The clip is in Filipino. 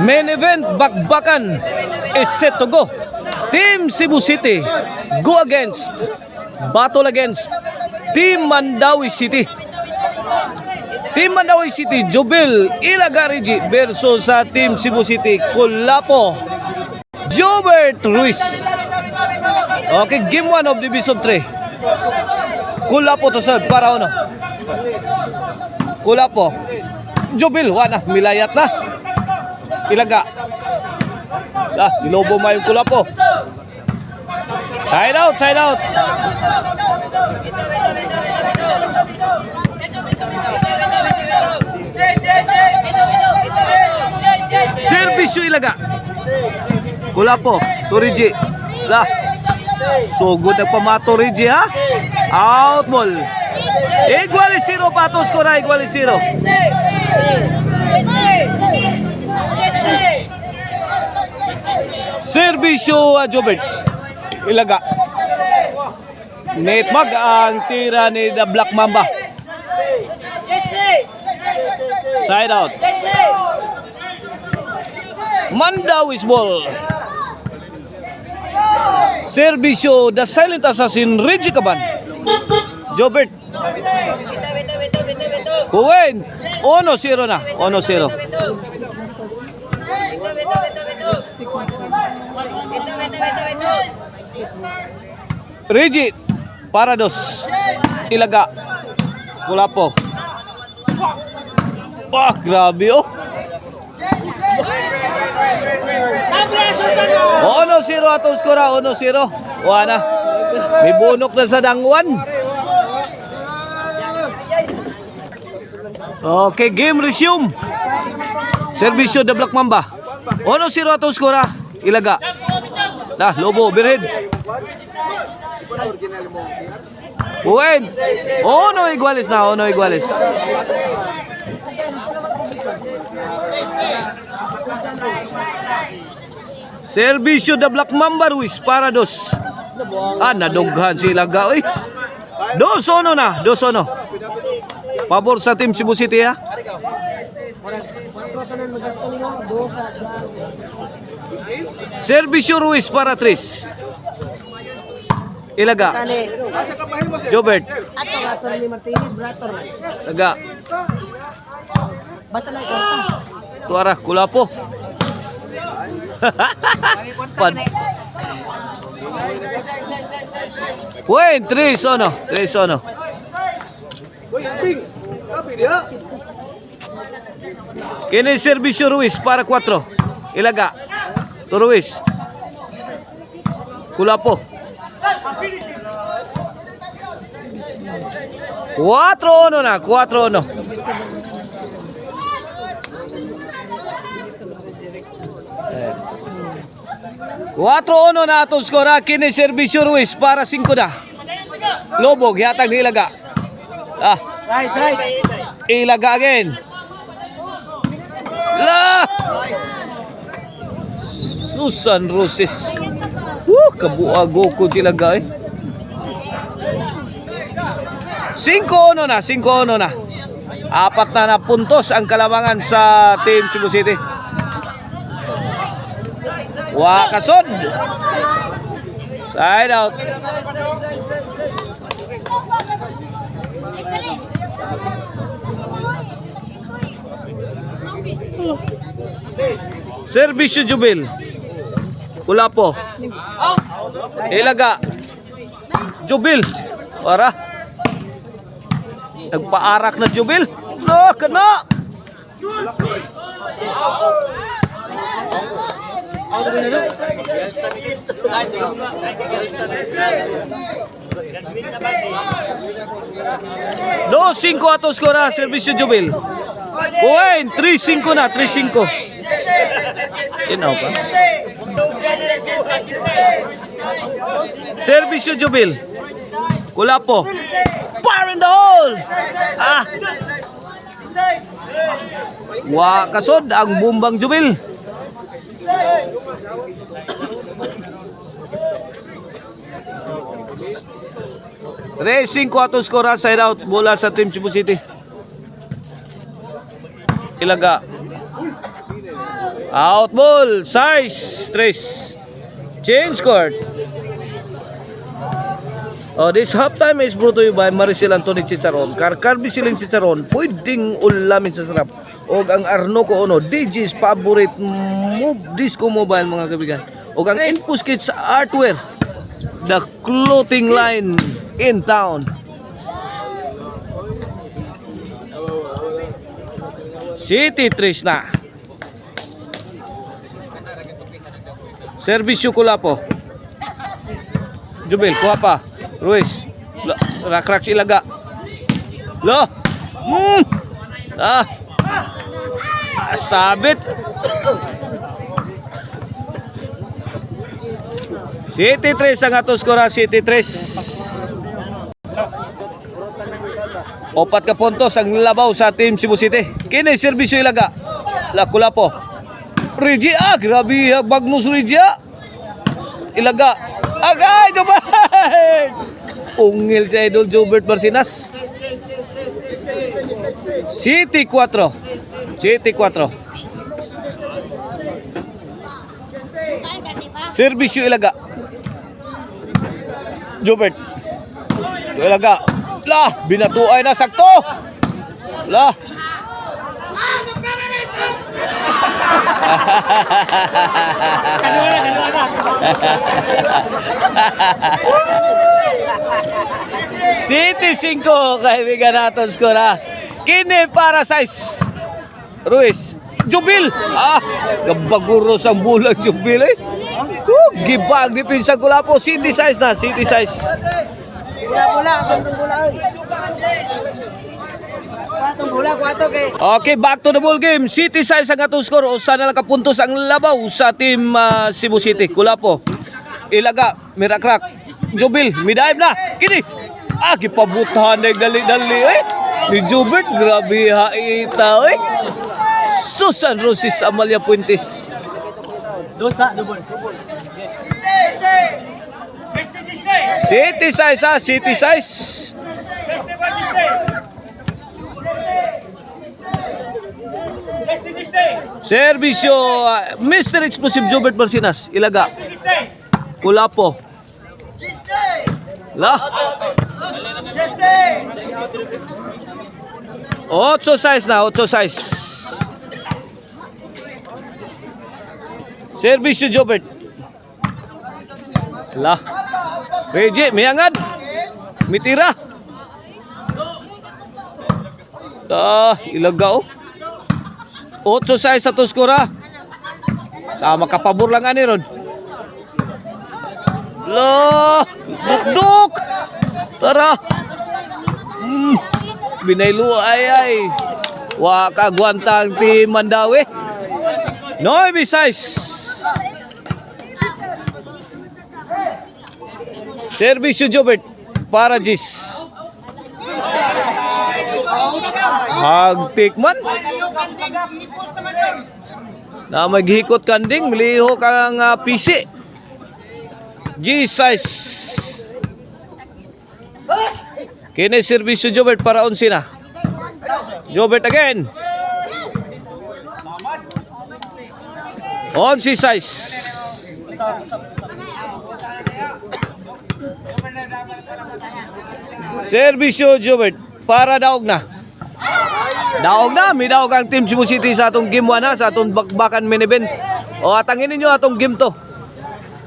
Main event, bakbakan is set to go. Team Cebu City go against, battle against Team Mandawi City. Team Mandawi City, Jubel Ilagarigi versus sa Team Cebu City, Kulapo Jobert Ruiz. Okay, game 1 of Division 3. Kulapo to serve para ano? Kulapo Jubel, wala, milayat na. Ilaga. Nilobo mo yung Kulapo. Side out, side out. Servisyo Ilaga. Kulapo, Toriji. So good na pamato Rigi ha. Out ball. Igual 0 patos ko na, igual 0. Servisyo Jobert Ilaga. Net mag ang tira ni The Black Mamba. Side out. Mandawis ball. Servisyo The Silent Assassin Reggie Caban. Jobert. Kuwen. 1-0 na. 1-0. Reggie Parados Ilaga. Kulapo. Wah, grabe oh. 1-0 atong skora, 1-0. Wala. May bunok na sa dangwan. Okay, game resume. Servisyo The Black Mamba. 1-0 atong skora. Ilaga. Lobo overhead. Buen. No iguales na, no iguales. Servisyo The Black Mamba Ruiz Parados. Nadughan si Ilaga oy. 2-1 na, 2-1. Pabor sa Team Cebu City ha. Servisyo Ruiz para 3. Ilaga. Jobert. Ilaga. Basta lang kwarta. Tuara Kulapo. Pan. Buen 3-1. 3-1. Kini servisyo Ruiz para 4. Ilaga. To Ruiz. Kulapo. 4-1 na, 4-1. Na atong skora. Kini servisyo Ruiz para 5 na. Lobo gihatag ni Ilaga. Right. Ilaga again. Susan Roses. Kabuago ko sila guys. 5-1 na, 5-1 na. 4 na puntos ang kalamangan sa Team Cebu City. Wakasod. Side out. Servisyo Jubel. Kulapo. Ilaga. Jubel. Para. Nagpaarak na Jubel. Kena. No 5 ato skora servisyo Jubel. Buhain 3-5 na, 3-5. Inaw pa. Servisyo Jubel. Kulapo. Fire in the hole. Wakasod ang bumbang Jubel. Racing 4 skora side out bola sa Team Cebu City. Ilaga. Out ball, size 3. Change court. Oh, this halftime is brought to you by Maricel Anthony Chicharon. Karkarbi siling Chicharon, pwedeng ulamin sa sarap. O ang Arnoco Ono, DJ's favorite move disco mobile mga kaibigan. O ang Infus Kids Artwear, the clothing line in town. City 3 na. Servisyo Kulapo. Jubil, kuha pa. Ruiz. Rak-rak si Ilaga. Lo. Sabit. City 3 ang atos kora. City 3. Opat ka puntos ang labaw sa Team Cebu City. Kini serbisyo Ilaga. Kulapo. Regia. Grabe. Magnus Regia. Ilaga. Agay. Jobert. Ungil si Idol Jobert Marcinas. City 4. City 4. Serbisyo Ilaga. Jobert. Ilaga. Lah, binatuay na sakto. Lah. City 5 kaibigan natin skora. Kini para size Ruiz. Jubil. Gabaguros ang bulang Jubil eh. Gibag depensa Kulapo. City size na. City size. Bola, sandong bola. Okay, back to the ball game. City size ang atong score. O sana nakapuntos ang labaw sa Team Cebu City. Kulapo. Ilaga. Mirakrak. Jubil. Midaib na. Kini. Kipabutahan na dali-dali eh. Ni Jobert. Grabe haita eh. Susan Rosis Amalia Puentes. City size City size. Servisyo Mr. Explosive Jobert Marcinas. Ilaga. Kulapo. La. 8 size na. 8 size. Servisyo Jobert. La. Reji, miangad. Mitira. Ilaga oh. 8 size sa tuskora. Sama kapabor lang ani ron. Lo, duk-duk. Tara. Binaylo ay. Wa kagwantang Team Mandawi. 9 size. Servisyo Jobert para Gis. Hagtikman. Na maghikot kanding, miliho kang PC. G-size. Kini servisyo Jobert para Onsina. Jobert again. Onsi size. Servisyo Jobert para daog na. Daog na, midaog ang Team Cebu City sa atong game 1 sa atong bakbakan main event. O atangin ninyo atong game to.